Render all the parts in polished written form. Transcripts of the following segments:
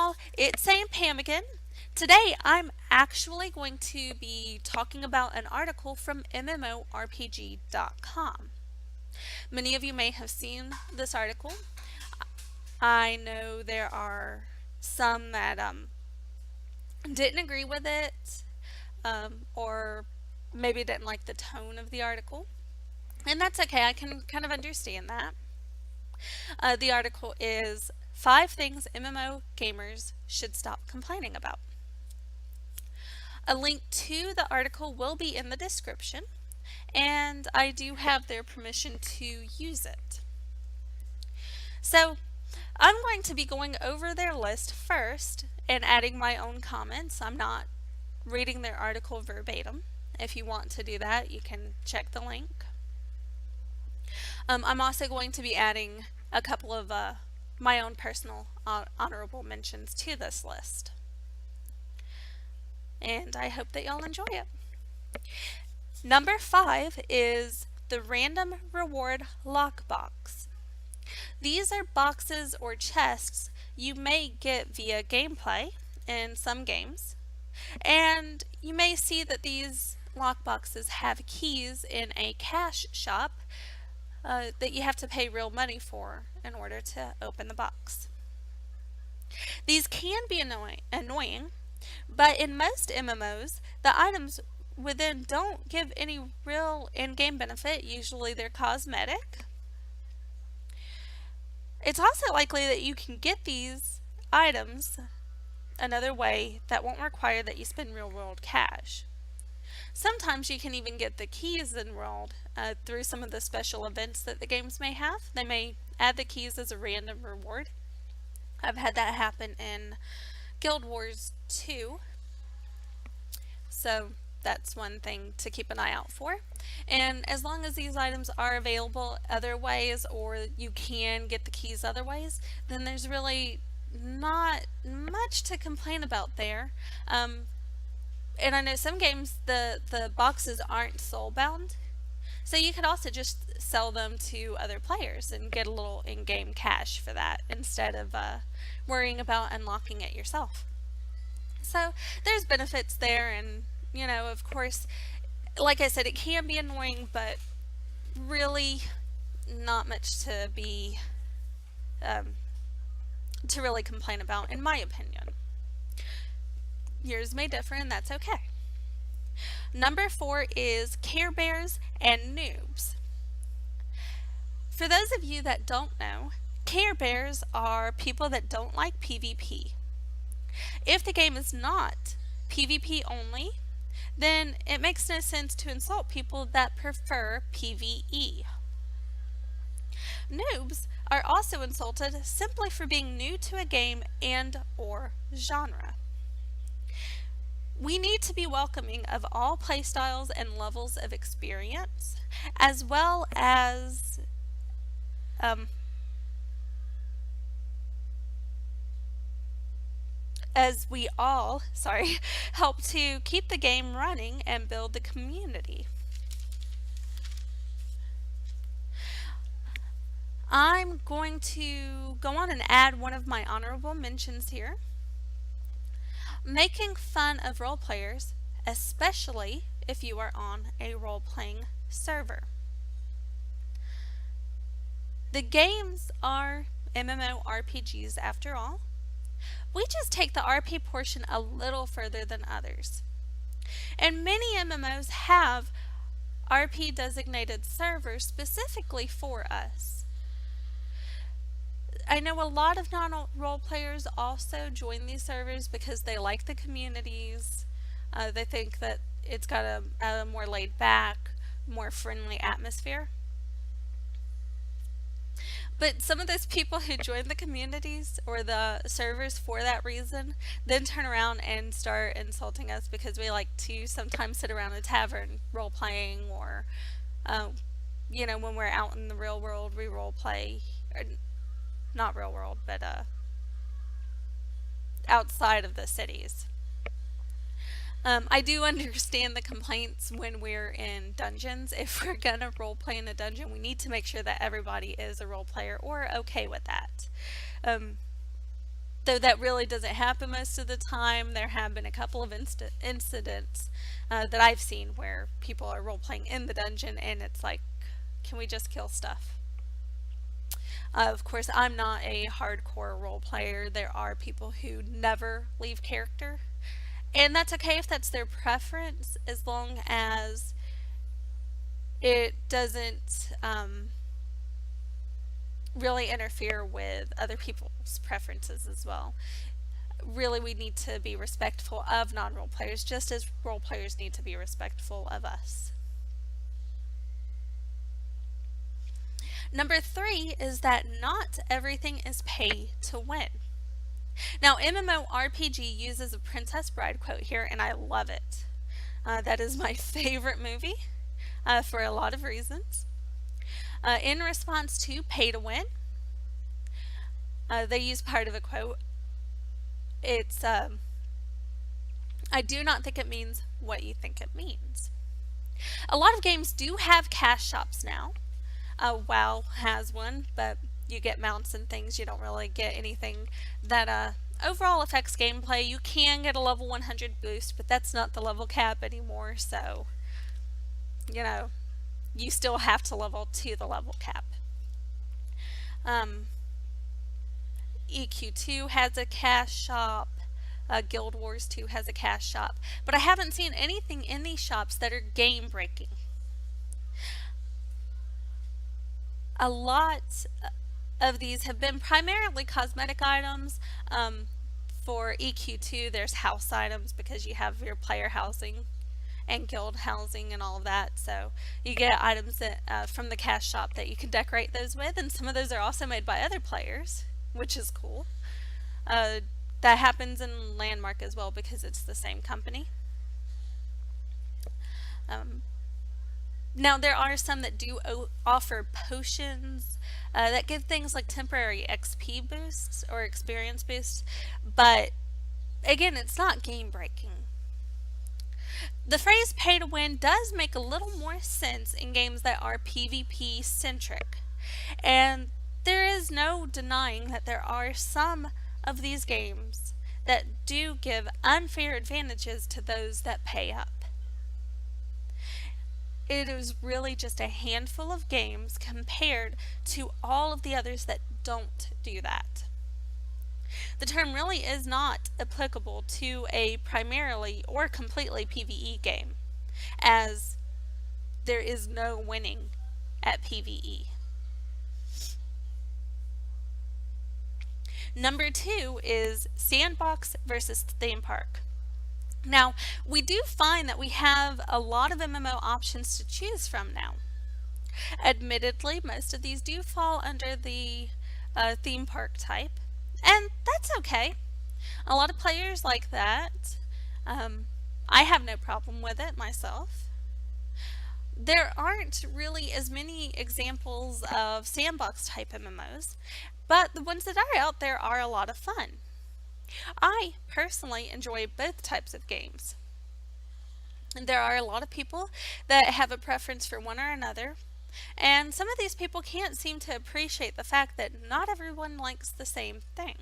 y'all, it's Sam Pam again. Today I'm actually going to be talking about an article from MMORPG.com. Many of you may have seen this article. I know there are some that didn't agree with it or maybe didn't like the tone of the article. And that's okay, I can kind of understand that. The article is 5 things MMO gamers should stop complaining about. A link to the article will be in the description, and I do have their permission to use it. So I'm going to be going over their list first and adding my own comments. I'm not reading their article verbatim. If you want to do that, you can check the link. I'm also going to be adding a couple of my own personal honorable mentions to this list. And I hope that y'all enjoy it. Number 5 is the random reward lockbox. These are boxes or chests you may get via gameplay in some games, and you may see that these lockboxes have keys in a cash shop that you have to pay real money for in order to open the box. These can be annoying, but in most MMOs, the items within don't give any real in-game benefit. Usually they're cosmetic. It's also likely that you can get these items another way that won't require that you spend real-world cash. Sometimes you can even get the keys enrolled through some of the special events that the games may have. They may add the keys as a random reward. I've had that happen in Guild Wars 2. So that's one thing to keep an eye out for. And as long as these items are available other ways, or you can get the keys other ways, then there's really not much to complain about there. And I know some games the boxes aren't soulbound, so you could also just sell them to other players and get a little in-game cash for that instead of worrying about unlocking it yourself. So there's benefits there, and of course, like I said, it can be annoying, but really not much to be to really complain about, in my opinion. Yours may differ, and that's okay. Number 4 is Care Bears and Noobs. For those of you that don't know, Care Bears are people that don't like PvP. If the game is not PvP only, then it makes no sense to insult people that prefer PvE. Noobs are also insulted simply for being new to a game and/or genre. We need to be welcoming of all playstyles and levels of experience, as well as we all, help to keep the game running and build the community. I'm going to go on and add one of my honorable mentions here. Making fun of role players, especially if you are on a role-playing server. The games are MMORPGs after all. We just take the RP portion a little further than others. And many MMOs have RP designated servers specifically for us. I know a lot of non-role players also join these servers because they like the communities. They think that it's got a more laid back, more friendly atmosphere. But some of those people who join the communities or the servers for that reason then turn around and start insulting us because we like to sometimes sit around a tavern role playing, or when we're out in the real world we role play. Or, not real world, but outside of the cities. I do understand the complaints when we're in dungeons. If we're gonna role play in a dungeon, we need to make sure that everybody is a role player or okay with that. Though that really doesn't happen most of the time, there have been a couple of incidents that I've seen where people are role playing in the dungeon and it's like, can we just kill stuff? Of course, I'm not a hardcore role player. There are people who never leave character, and that's okay if that's their preference, as long as it doesn't really interfere with other people's preferences as well. Really, we need to be respectful of non role players, just as role players need to be respectful of us. Number three is that not everything is pay to win. Now, MMORPG uses a Princess Bride quote here, and I love it. That is my favorite movie for a lot of reasons. In response to pay to win, they use part of a quote. It's, I do not think it means what you think it means. A lot of games do have cash shops now. WoW has one, but you get mounts and things. You don't really get anything that overall affects gameplay. You can get a level 100 boost, but that's not the level cap anymore, so, you know, you still have to level to the level cap. EQ2 has a cash shop. Guild Wars 2 has a cash shop. But I haven't seen anything in these shops that are game breaking. A lot of these have been primarily cosmetic items. For EQ2, there's house items because you have your player housing and guild housing and all of that. So you get items that, from the cash shop that you can decorate those with, and some of those are also made by other players, which is cool. That happens in Landmark as well because it's the same company. Now, there are some that do offer potions that give things like temporary XP boosts or experience boosts, but again, it's not game breaking. The phrase pay to win does make a little more sense in games that are PvP centric, and there is no denying that there are some of these games that do give unfair advantages to those that pay up. It is really just a handful of games compared to all of the others that don't do that. The term really is not applicable to a primarily or completely PvE game, as there is no winning at PvE. Number two is sandbox versus theme park. Now, we do find that we have a lot of MMO options to choose from now. Admittedly, most of these do fall under the theme park type, and that's okay. A lot of players like that. I have no problem with it myself. There aren't really as many examples of sandbox type MMOs, but the ones that are out there are a lot of fun. I personally enjoy both types of games. And there are a lot of people that have a preference for one or another, and some of these people can't seem to appreciate the fact that not everyone likes the same thing.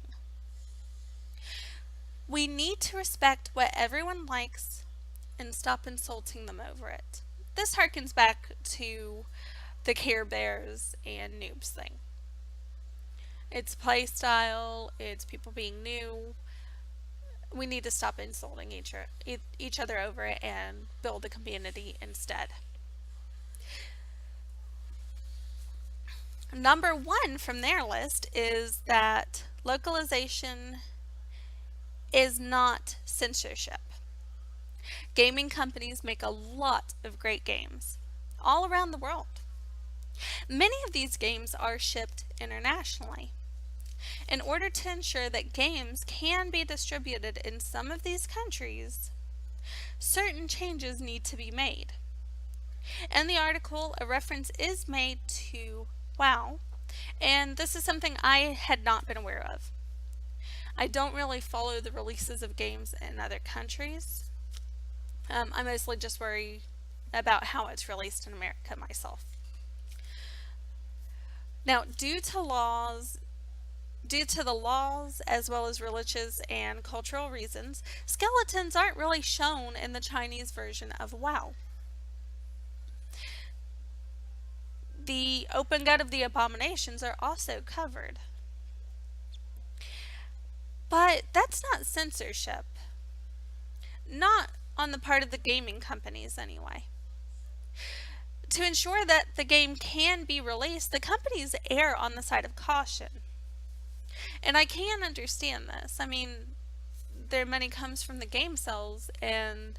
We need to respect what everyone likes and stop insulting them over it. This harkens back to the Care Bears and noobs thing. It's playstyle, it's people being new. We need to stop insulting each other over it and build a community instead. Number one from their list is that localization is not censorship. Gaming companies make a lot of great games all around the world. Many of these games are shipped internationally. In order to ensure that games can be distributed in some of these countries, certain changes need to be made. In the article, a reference is made to WoW, and this is something I had not been aware of. I don't really follow the releases of games in other countries. I mostly just worry about how it's released in America myself. Now, due to laws Due to the laws as well as religious and cultural reasons, skeletons aren't really shown in the Chinese version of WoW. The open gut of the abominations are also covered. But that's not censorship. Not on the part of the gaming companies, anyway. To ensure that the game can be released, the companies err on the side of caution. And I can understand this. I mean, their money comes from the game sales, and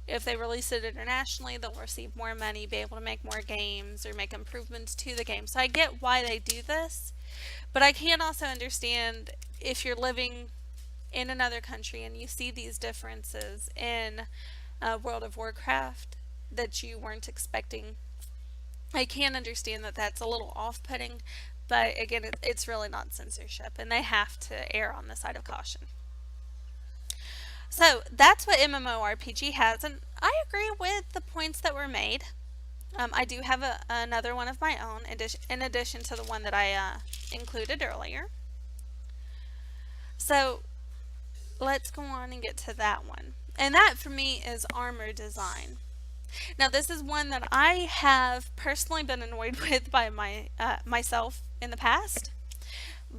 if they release it internationally, they'll receive more money, be able to make more games or make improvements to the game. So I get why they do this, but I can also understand if you're living in another country and you see these differences in World of Warcraft that you weren't expecting. I can understand that that's a little off-putting, but again, it's really not censorship, and they have to err on the side of caution. So that's what MMORPG has, and I agree with the points that were made. I do have another one of my own, in addition to the one that I included earlier. So let's go on and get to that one. And that for me is armor design. Now this is one that I have personally been annoyed with by myself in the past,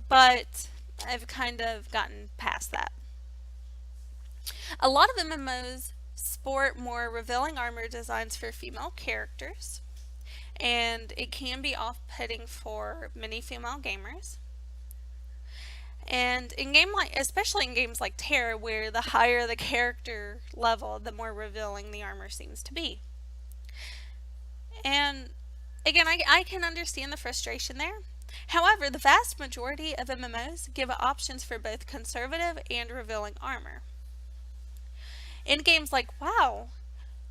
but I've kind of gotten past that. A lot of MMOs sport more revealing armor designs for female characters, and it can be off-putting for many female gamers. And especially in games like Terra, where the higher the character level, the more revealing the armor seems to be. And again, I can understand the frustration there. However, the vast majority of MMOs give options for both conservative and revealing armor. In games like WoW,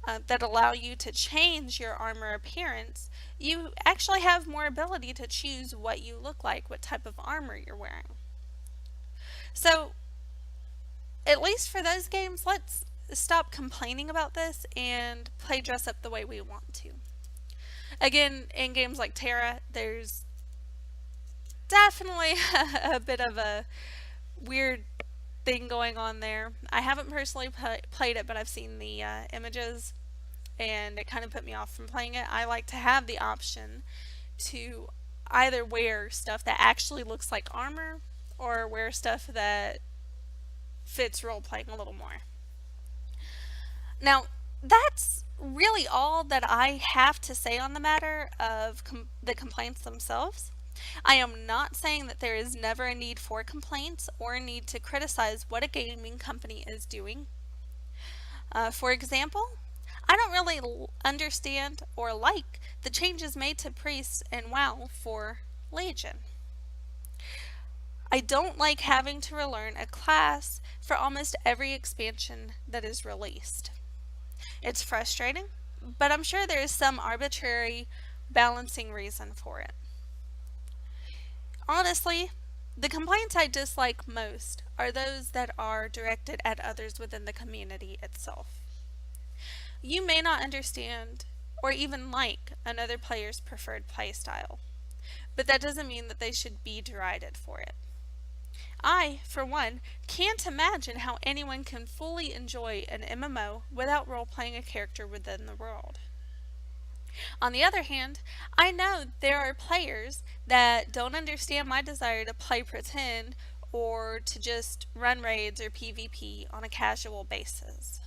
that allow you to change your armor appearance, you actually have more ability to choose what you look like, what type of armor you're wearing. So, at least for those games, let's stop complaining about this and play dress up the way we want to. Again, in games like Terra, there's definitely a bit of a weird thing going on there. I haven't personally played it, but I've seen the images, and it kind of put me off from playing it. I like to have the option to either wear stuff that actually looks like armor or wear stuff that fits role playing a little more. Now, that's really all that I have to say on the matter of the complaints themselves. I am not saying that there is never a need for complaints or a need to criticize what a gaming company is doing. For example, I don't really understand or like the changes made to priests in WoW for Legion. I don't like having to relearn a class for almost every expansion that is released. It's frustrating, but I'm sure there is some arbitrary balancing reason for it. Honestly, the complaints I dislike most are those that are directed at others within the community itself. You may not understand or even like another player's preferred playstyle, but that doesn't mean that they should be derided for it. I, for one, can't imagine how anyone can fully enjoy an MMO without role-playing a character within the world. On the other hand, I know there are players that don't understand my desire to play pretend or to just run raids or PvP on a casual basis.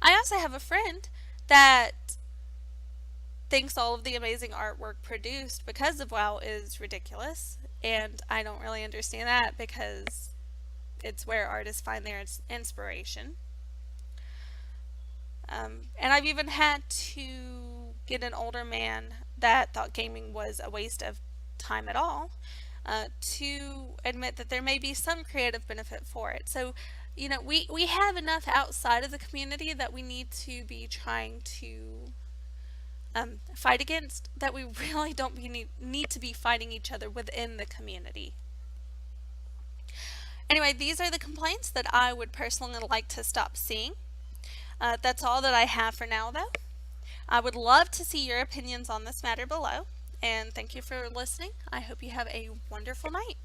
I also have a friend that thinks all of the amazing artwork produced because of WoW is ridiculous, and I don't really understand that because it's where artists find their inspiration. And I've even had to get an older man that thought gaming was a waste of time at all to admit that there may be some creative benefit for it. So, we have enough outside of the community that we need to be trying to fight against, that we really don't need to be fighting each other within the community. Anyway, these are the complaints that I would personally like to stop seeing. That's all that I have for now, though. I would love to see your opinions on this matter below. And thank you for listening. I hope you have a wonderful night.